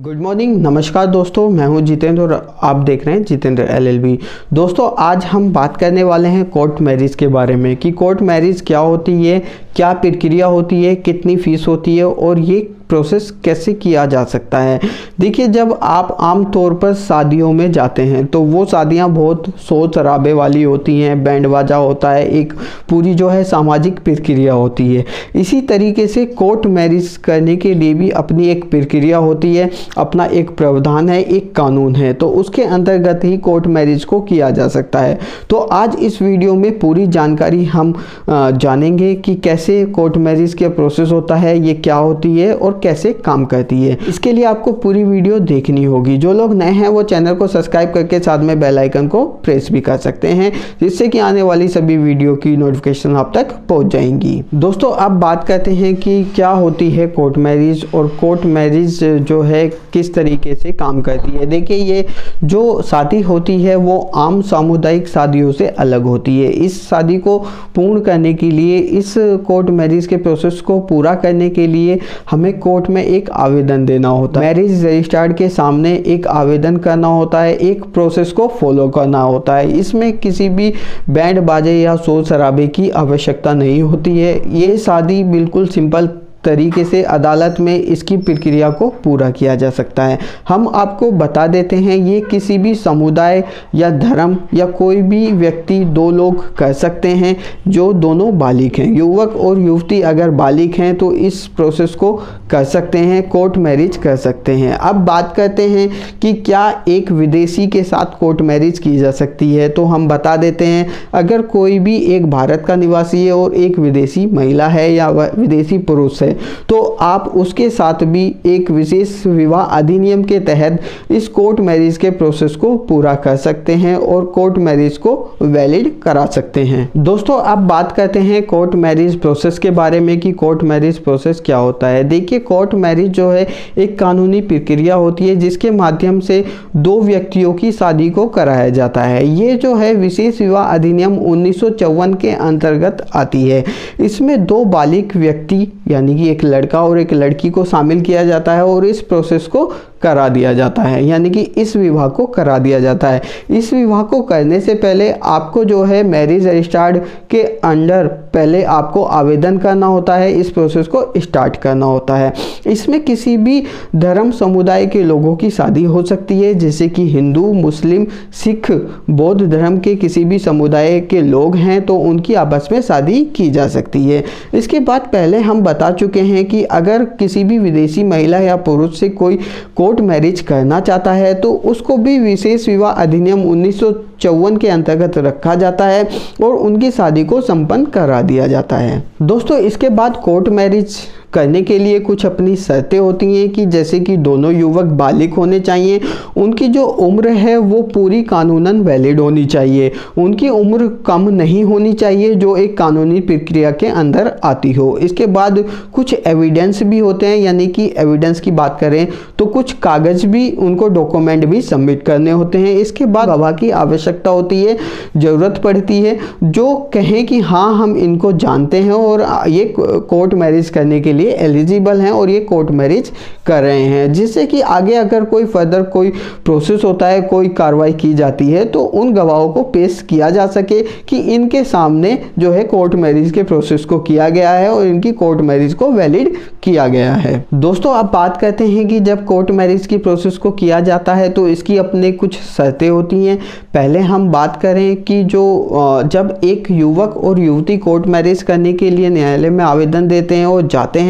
Good morning, नमस्कार दोस्तों। मैं हूं जितेंद्र और आप देख रहे हैं जितेंद्र LLB। दोस्तों, आज हम बात करने वाले हैं कोर्ट मैरिज के बारे में कि कोर्ट मैरिज क्या होती है, क्या प्रक्रिया होती है, कितनी फीस होती है और ये प्रोसेस कैसे किया जा सकता है। देखिए, जब आप आम तौर पर शादियों में जाते हैं तो वो शादियां बहुत शोर शराबे वाली होती हैं, बैंड बाजा होता है, एक पूरी जो है सामाजिक प्रक्रिया होती है। इसी तरीके से कोर्ट मैरिज करने के लिए भी अपनी एक प्रक्रिया होती है, अपना एक प्रावधान है, एक कानून है, तो उसके अंतर्गत ही कोर्ट मैरिज को किया जा सकता है। तो आज इस वीडियो में पूरी जानकारी हम जानेंगे कि कैसे कोर्ट मैरिज का प्रोसेस होता है, ये क्या होती है और कैसे काम करती है। इसके लिए आपको पूरी वीडियो देखनी होगी। जो लोग नए हैं वो चैनल को सब्सक्राइब करके साथ में बेल आइकन को प्रेस भी कर सकते हैं, जिससे कि आने वाली सभी वीडियो की नोटिफिकेशन आप तक पहुंच जाएंगी। दोस्तों, अब बात करते हैं कि क्या होती है कोर्ट मैरिज और कोर्ट मैरिज जो है किस तरीके से काम करती है। देखिए, ये जो शादी होती है वो आम सामुदायिक शादियों से अलग होती है। इस शादी को पूर्ण करने के लिए, इस कोर्ट मैरिज के प्रोसेस को पूरा करने के लिए हमें कोर्ट में एक आवेदन देना होता है। मैरिज रजिस्ट्रार के सामने एक आवेदन करना होता है, एक प्रोसेस को फॉलो करना होता है। इसमें किसी भी बैंड बाजे या शोर शराबे की आवश्यकता नहीं होती है। ये शादी बिल्कुल सिंपल तरीके से अदालत में इसकी प्रक्रिया को पूरा किया जा सकता है। हम आपको बता देते हैं, ये किसी भी समुदाय या धर्म या कोई भी व्यक्ति, दो लोग कर सकते हैं जो दोनों बालिग हैं। युवक और युवती अगर बालिग हैं तो इस प्रोसेस को कर सकते हैं, कोर्ट मैरिज कर सकते हैं। अब बात करते हैं कि क्या एक विदेशी के साथ कोर्ट मैरिज की जा सकती है। तो हम बता देते हैं, अगर कोई भी एक भारत का निवासी है और एक विदेशी महिला है या विदेशी पुरुष है, तो आप उसके साथ भी एक विशेष विवाह अधिनियम के तहत इस कोर्ट मैरिज के प्रोसेस को पूरा कर सकते हैं और कोर्ट मैरिज को वैलिड करा सकते हैं। दोस्तों, अब बात करते हैं कोर्ट मैरिज प्रोसेस के बारे में कि कोर्ट मैरिज प्रोसेस क्या होता है। देखिए, कोर्ट मैरिज जो है एक कानूनी प्रक्रिया होती है जिसके माध्यम से दो व्यक्तियों की शादी को कराया जाता है। ये जो है विशेष विवाह अधिनियम 1954 के अंतर्गत आती है। इसमें दो बालिग व्यक्ति यानी कि एक लड़का और एक लड़की को शामिल किया जाता है और इस प्रोसेस को करा दिया जाता है, यानी कि इस विवाह को करा दिया जाता है। इस विवाह को करने से पहले आपको जो है मैरिज रजिस्ट्रार के अंडर पहले आपको आवेदन करना होता है, इस प्रोसेस को स्टार्ट करना होता है। इसमें किसी भी धर्म समुदाय के लोगों की शादी हो सकती है, जैसे कि हिंदू, मुस्लिम, सिख, बौद्ध धर्म के किसी भी समुदाय के लोग हैं तो उनकी आपस में शादी की जा सकती है। इसके बाद पहले हम बता चुके हैं कि अगर किसी भी विदेशी महिला या पुरुष से कोई कोर्ट मैरिज करना चाहता है तो उसको भी विशेष विवाह अधिनियम 1954 के अंतर्गत रखा जाता है और उनकी शादी को संपन्न करा दिया जाता है। दोस्तों, इसके बाद कोर्ट मैरिज करने के लिए कुछ अपनी शर्तें होती हैं कि जैसे कि दोनों युवक बालिग होने चाहिए, उनकी जो उम्र है वो पूरी कानूनन वैलिड होनी चाहिए, उनकी उम्र कम नहीं होनी चाहिए जो एक कानूनी प्रक्रिया के अंदर आती हो। इसके बाद कुछ एविडेंस भी होते हैं, यानी कि एविडेंस की बात करें तो कुछ कागज भी, उनको डॉक्यूमेंट भी सबमिट करने होते हैं। इसके बाद गवाह की आवश्यकता होती है, ज़रूरत पड़ती है, जो कहें कि हाँ हम इनको जानते हैं और ये कोर्ट मैरिज करने के लिए एलिजिबल हैं और ये कोर्ट मैरिज कर रहे हैं, जिससे कि आगे अगर कोई फर्दर कोई प्रोसेस होता है, कोई कार्रवाई की जाती है तो उन गवाहों को पेश किया जा सके कि इनके सामने जो है कोर्ट मैरिज के प्रोसेस को किया गया है और इनकी कोर्ट मैरिज को वैलिड किया गया है। दोस्तों, अब बात करते हैं कि जब कोर्ट मैरिज की प्रोसेस को किया जाता है तो इसकी अपने कुछ शर्तें होती हैं। पहले हम बात करें कि जो जब एक युवक और युवती कोर्ट मैरिज करने के लिए न्यायालय में आवेदन देते हैं और जाते हैं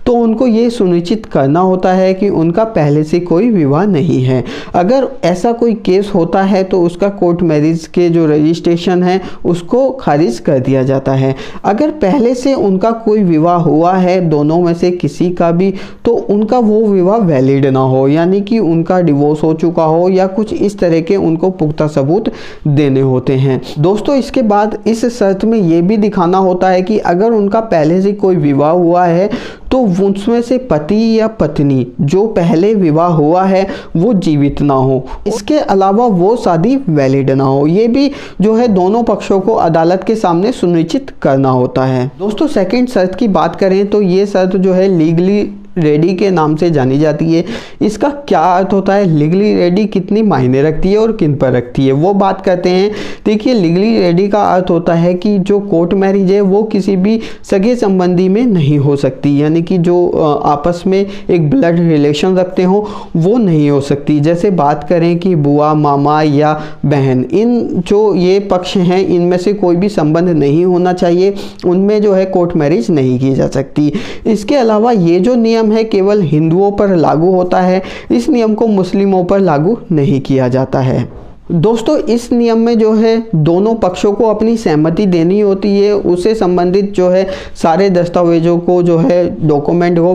तो उनको ये सुनिश्चित करना होता है कि उनका पहले से कोई विवाह नहीं है। अगर ऐसा कोई केस होता है तो उसका कोर्ट मैरिज के जो रजिस्ट्रेशन है उसको खारिज कर दिया जाता है। अगर पहले से उनका कोई विवाह हुआ है, दोनों में से किसी का भी, तो उनका वो विवाह वैलिड ना हो, यानी कि उनका डिवोर्स हो चुका हो या कुछ इस तरह के उनको पुख्ता सबूत देने होते हैं। दोस्तों, इसके बाद इस शर्त में ये भी दिखाना होता है कि अगर उनका पहले से कोई विवाह हुआ है तो उसमें से पति या पत्नी जो पहले विवाह हुआ है वो जीवित ना हो। इसके अलावा वो शादी वैलिड ना हो। ये भी जो है दोनों पक्षों को अदालत के सामने सुनिश्चित करना होता है। दोस्तों, सेकंड शर्त की बात करें तो ये शर्त जो है लीगली रेडी के नाम से जानी जाती है। इसका क्या अर्थ होता है, लीगली रेडी कितनी मायने रखती है और किन पर रखती है, वो बात करते हैं। देखिए, लीगली रेडी का अर्थ होता है कि जो कोर्ट मैरिज है वो किसी भी सगे संबंधी में नहीं हो सकती, यानी कि जो आपस में एक ब्लड रिलेशन रखते हो वो नहीं हो सकती। जैसे बात करें कि बुआ, मामा या बहन, इन जो ये पक्ष हैं इनमें से कोई भी संबंध नहीं होना चाहिए, उनमें जो है कोर्ट मैरिज नहीं की जा सकती। इसके अलावा ये जो नियम है केवल हिंदुओं पर लागू होता है, इस नियम को मुस्लिमों पर लागू नहीं किया जाता है। दोस्तों, इस नियम में जो है दोनों पक्षों को अपनी सहमति देनी होती है, उससे संबंधित जो है सारे दस्तावेजों को जो है डॉक्यूमेंट को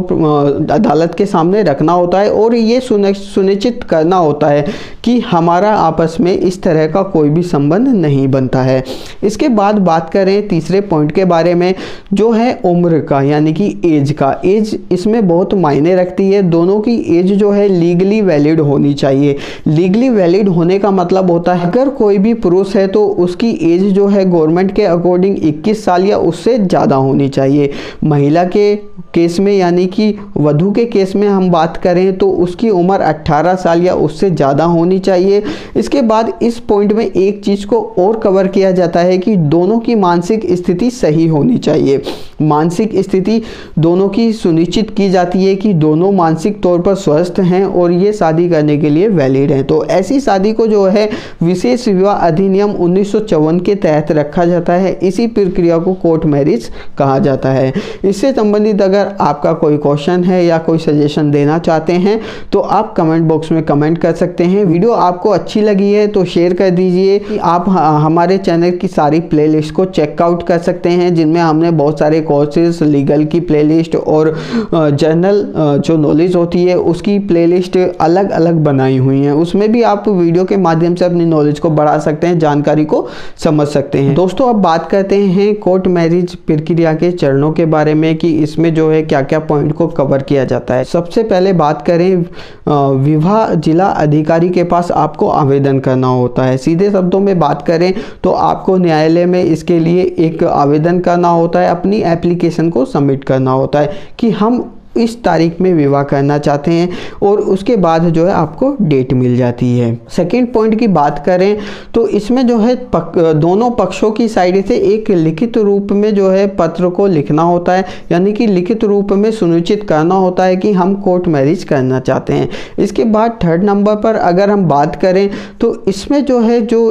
अदालत के सामने रखना होता है और ये सुनिश्चित करना होता है कि हमारा आपस में इस तरह का कोई भी संबंध नहीं बनता है। इसके बाद बात करें तीसरे पॉइंट के बारे में, जो है उम्र का, यानी कि एज का। एज इसमें बहुत मायने रखती है। दोनों की एज जो है लीगली वैलिड होनी चाहिए। लीगली वैलिड होने का मतलब होता है अगर कोई भी पुरुष है तो उसकी एज जो है गवर्नमेंट के अकॉर्डिंग 21 साल या उससे ज़्यादा होनी चाहिए। महिला के केस में, यानी कि वधू के केस में हम बात करें तो उसकी उम्र 18 साल या उससे ज़्यादा होनी चाहिए। इसके बाद इस पॉइंट में एक चीज़ को और कवर किया जाता है कि दोनों की मानसिक स्थिति सही होनी चाहिए। मानसिक स्थिति दोनों की सुनिश्चित की जाती है कि दोनों मानसिक तौर पर स्वस्थ हैं और ये शादी करने के लिए वैलिड हैं। तो ऐसी शादी को जो है विशेष विवाह अधिनियम 1954 के तहत रखा जाता है। इसी प्रक्रिया को कोर्ट मैरिज कहा जाता है। इससे संबंधित अगर आपका कोई क्वेश्चन है या कोई सजेशन देना चाहते हैं तो आप कमेंट बॉक्स में कमेंट कर सकते हैं। वीडियो आपको अच्छी लगी है तो शेयर कर दीजिए। आप हमारे चैनल की सारी प्लेलिस्ट को चेकआउट कर सकते हैं, जिनमें हमने बहुत सारे कोर्सेज, लीगल की प्लेलिस्ट और जर्नल जो नॉलेज होती है उसकी प्लेलिस्ट अलग अलग बनाई हुई हैं। उसमें भी आप वीडियो के माध्यम से अपनी नॉलेज को बढ़ा सकते हैं, जानकारी को समझ सकते हैं। दोस्तों, अब बात करते हैं कोर्ट मैरिज प्रक्रिया के चरणों के बारे में कि इसमें जो है क्या क्या पॉइंट को कवर किया जाता है। सबसे पहले बात करें, विवाह जिला अधिकारी के पास आपको आवेदन करना होता है। सीधे शब्दों में बात करें तो आपको न्यायालय में इसके लिए एक आवेदन करना होता है, अपनी एप्लीकेशन को सबमिट करना होता है कि हम इस तारीख में विवाह करना चाहते हैं और उसके बाद जो है आपको डेट मिल जाती है। सेकंड पॉइंट की बात करें तो इसमें जो है दोनों पक्षों की साइड से एक लिखित रूप में जो है पत्र को लिखना होता है, यानी कि लिखित रूप में सुनिश्चित करना होता है कि हम कोर्ट मैरिज करना चाहते हैं। इसके बाद थर्ड नंबर पर अगर हम बात करें तो इसमें जो है जो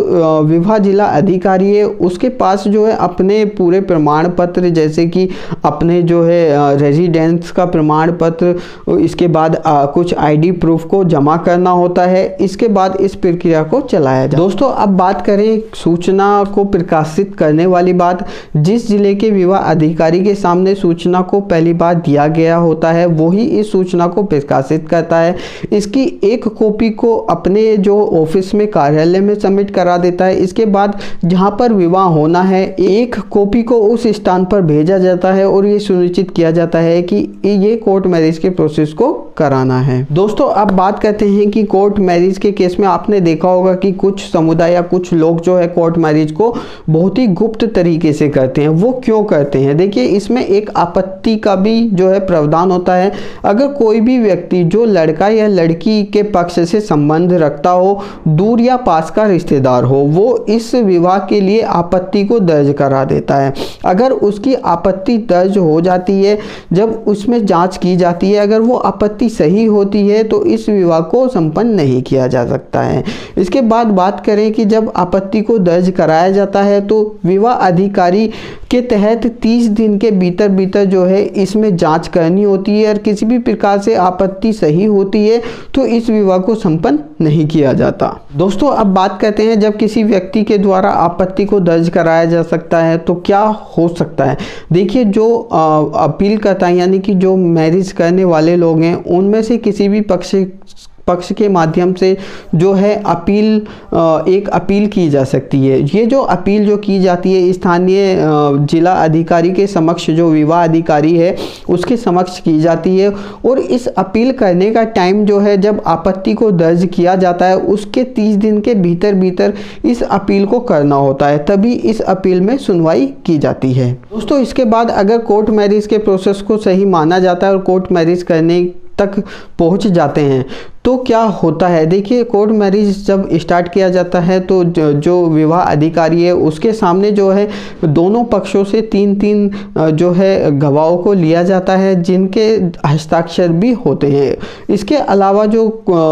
विवाह जिला अधिकारी है उसके पास जो है अपने पूरे प्रमाण पत्र, जैसे कि अपने जो है रेजिडेंस का प्रमाण पत्र, इसके बाद कुछ आईडी प्रूफ को जमा करना होता है। इसके बाद इस प्रक्रिया को चलाया जाए। दोस्तों, अब बात करें सूचना को प्रकाशित करने वाली बात। जिस जिले के विवाह अधिकारी के सामने सूचना को पहली बार दिया गया होता है वही इस सूचना को प्रकाशित करता है। इसकी एक कॉपी को अपने जो ऑफिस में, कार्यालय में सबमिट करा देता है। इसके बाद जहां पर विवाह होना है एक कॉपी को उस स्थान पर भेजा जाता है और ये सुनिश्चित किया जाता है कि ये कोर्ट मैरिज के प्रोसेस को कराना है। दोस्तों, अब बात करते हैं कि कोर्ट मैरिज के केस में आपने देखा होगा कि कुछ समुदाय या कुछ लोग जो है कोर्ट मैरिज को बहुत ही गुप्त तरीके से करते हैं। वो क्यों करते हैं? देखिए, इसमें एक आपत्ति का भी जो है प्रावधान होता है। अगर कोई भी व्यक्ति जो लड़का या लड़की के पक्ष से संबंध रखता हो, दूर या पास का रिश्तेदार हो, वो इस विवाह के लिए आपत्ति को दर्ज करा देता है। अगर उसकी आपत्ति दर्ज हो जाती है, जब उसमें जांच की जाती है, अगर वो आपत्ति सही होती है तो इस विवाह को संपन्न नहीं किया जा सकता है। इसके बाद बात करें कि जब आपत्ति को दर्ज कराया जाता है तो विवाह अधिकारी के तहत 30 दिन के भीतर भीतर जो है इसमें जांच करनी होती है और किसी भी प्रकार से आपत्ति सही होती है तो इस विवाह को संपन्न नहीं किया जाता। दोस्तों, अब बात करते हैं जब किसी व्यक्ति के द्वारा आपत्ति को दर्ज कराया जा सकता है तो क्या हो सकता है। देखिए, जो अपील करता है, यानी कि जो मैरिज करने वाले लोग हैं, उनमें से किसी भी पक्ष के माध्यम से जो है एक अपील की जा सकती है। ये जो अपील जो की जाती है स्थानीय जिला अधिकारी के समक्ष, जो विवाह अधिकारी है उसके समक्ष की जाती है। और इस अपील करने का टाइम जो है, जब आपत्ति को दर्ज किया जाता है उसके 30 दिन के भीतर भीतर इस अपील को करना होता है, तभी इस अपील में सुनवाई की जाती है। दोस्तों, इसके बाद अगर कोर्ट मैरिज के प्रोसेस को सही माना जाता है और कोर्ट मैरिज करने तक पहुंच जाते हैं तो क्या होता है। देखिए, कोर्ट मैरिज जब स्टार्ट किया जाता है तो जो विवाह अधिकारी है उसके सामने जो है दोनों पक्षों से 3-3 जो है गवाहों को लिया जाता है, जिनके हस्ताक्षर भी होते हैं। इसके अलावा जो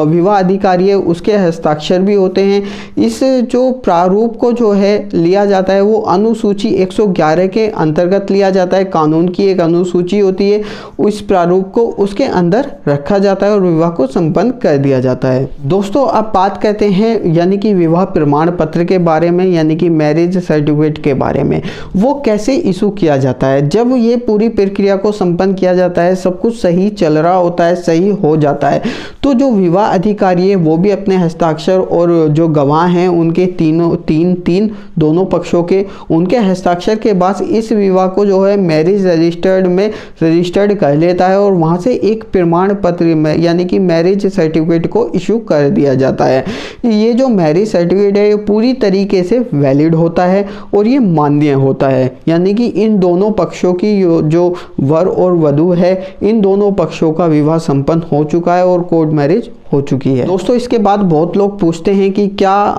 विवाह अधिकारी है उसके हस्ताक्षर भी होते हैं। इस जो प्रारूप को जो है लिया जाता है वो अनुसूची 111 के अंतर्गत लिया जाता है। कानून की एक अनुसूची होती है, उस प्रारूप को उसके अंदर रखा जाता है और विवाह को संपन्न कर दिया जाता है। दोस्तों, अब बात करते हैं यानी कि विवाह प्रमाण पत्र के बारे में, यानी कि मैरिज सर्टिफिकेट के बारे में। वो कैसे इशू किया जाता है। जब ये पूरी प्रक्रिया को संपन्न किया जाता है, सब कुछ सही चल रहा होता है, सही हो जाता है, तो जो विवाह अधिकारी है वो भी अपने हस्ताक्षर और जो गवाह हैं उनके तीन दोनों पक्षों के उनके हस्ताक्षर के बाद इस विवाह को जो है मैरिज रजिस्टर्ड में रजिस्टर्ड कर लेता है और वहाँ से एक प्रमाण पत्र में यानी कि मैरिज सर्टिफिकेट को इशू कर दिया जाता है। ये जो मैरिज सर्टिफिकेट है ये पूरी तरीके से वैलिड होता है और ये मान्य होता है, यानी कि इन दोनों पक्षों की जो वर और वधू है इन दोनों पक्षों का विवाह संपन्न हो चुका है और कोर्ट मैरिज हो चुकी है। दोस्तों, इसके बाद बहुत लोग पूछते हैं कि क्या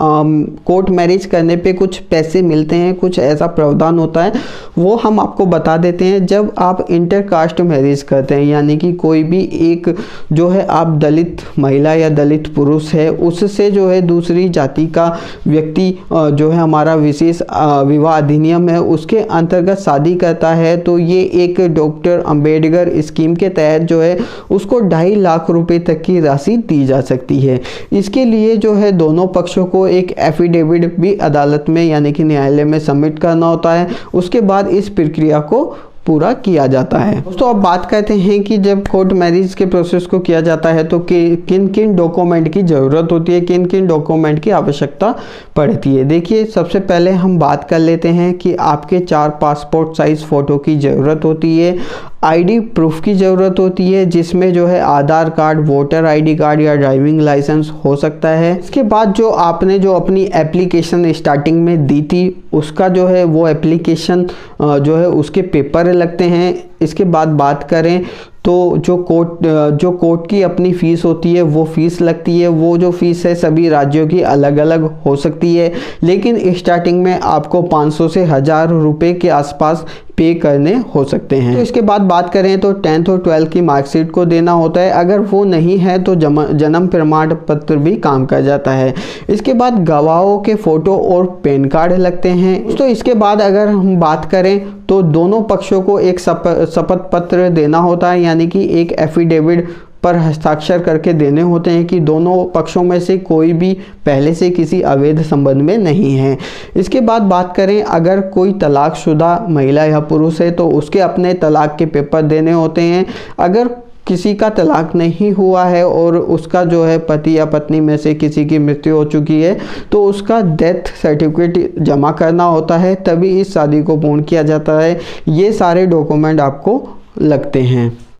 कोर्ट मैरिज करने पे कुछ पैसे मिलते हैं, कुछ ऐसा प्रावधान होता है। वो हम आपको बता देते हैं। जब आप इंटरकास्ट मैरिज करते हैं, यानी कि कोई भी एक जो है आप दलित महिला या दलित पुरुष है उससे जो है दूसरी जाति का व्यक्ति जो है हमारा विशेष विवाह अधिनियम है उसके अंतर्गत शादी करता है, तो ये एक डॉक्टर अंबेडकर स्कीम के तहत जो है उसको 2.5 लाख रुपए तक की राशि दी जा सकती है। इसके लिए जो है दोनों पक्षों को एक एफिडेविट भी अदालत में यानी कि न्यायालय में सबमिट करना होता है। उसके बाद इस प्रक्रिया को पूरा किया जाता है। दोस्तों, अब बात करते हैं कि जब कोर्ट मैरिज के प्रोसेस को किया जाता है तो किन किन डॉक्यूमेंट की ज़रूरत होती है, किन किन डॉक्यूमेंट की आवश्यकता पड़ती है। देखिए, सबसे पहले हम बात कर लेते हैं कि आपके 4 पासपोर्ट साइज फ़ोटो की ज़रूरत होती है। आईडी प्रूफ की ज़रूरत होती है जिसमें जो है आधार कार्ड, वोटर आईडी कार्ड या ड्राइविंग लाइसेंस हो सकता है। इसके बाद जो आपने जो अपनी एप्लीकेशन स्टार्टिंग में दी थी उसका जो है वो एप्लीकेशन जो है उसके पेपर लगते हैं। इसके बाद बात करें तो जो कोर्ट की अपनी फ़ीस होती है वो फ़ीस लगती है। वो जो फ़ीस है सभी राज्यों की अलग अलग हो सकती है, लेकिन स्टार्टिंग में आपको 500 से 1000 रुपये के आसपास पे करने हो सकते हैं। तो इसके बाद बात करें तो 10th और 12th की मार्कशीट को देना होता है। अगर वो नहीं है तो जन्म प्रमाण पत्र भी काम कर जाता है। इसके बाद गवाहों के फ़ोटो और पैन कार्ड लगते हैं। तो इसके बाद अगर हम बात करें तो दोनों पक्षों को एक शपथ पत्र देना होता है, यानी कि एक एफिडेविट पर हस्ताक्षर करके देने होते हैं कि दोनों पक्षों में से कोई भी पहले से किसी अवैध संबंध में नहीं है। इसके बाद बात करें अगर कोई तलाकशुदा महिला या पुरुष है तो उसके अपने तलाक के पेपर देने होते हैं। अगर किसी का तलाक नहीं हुआ है और उसका जो है पति या पत्नी में से किसी की मृत्यु हो चुकी है तो उसका डेथ सर्टिफिकेट जमा करना होता है, तभी इस शादी को पूर्ण किया जाता है। ये सारे डॉक्यूमेंट आपको लगते हैं।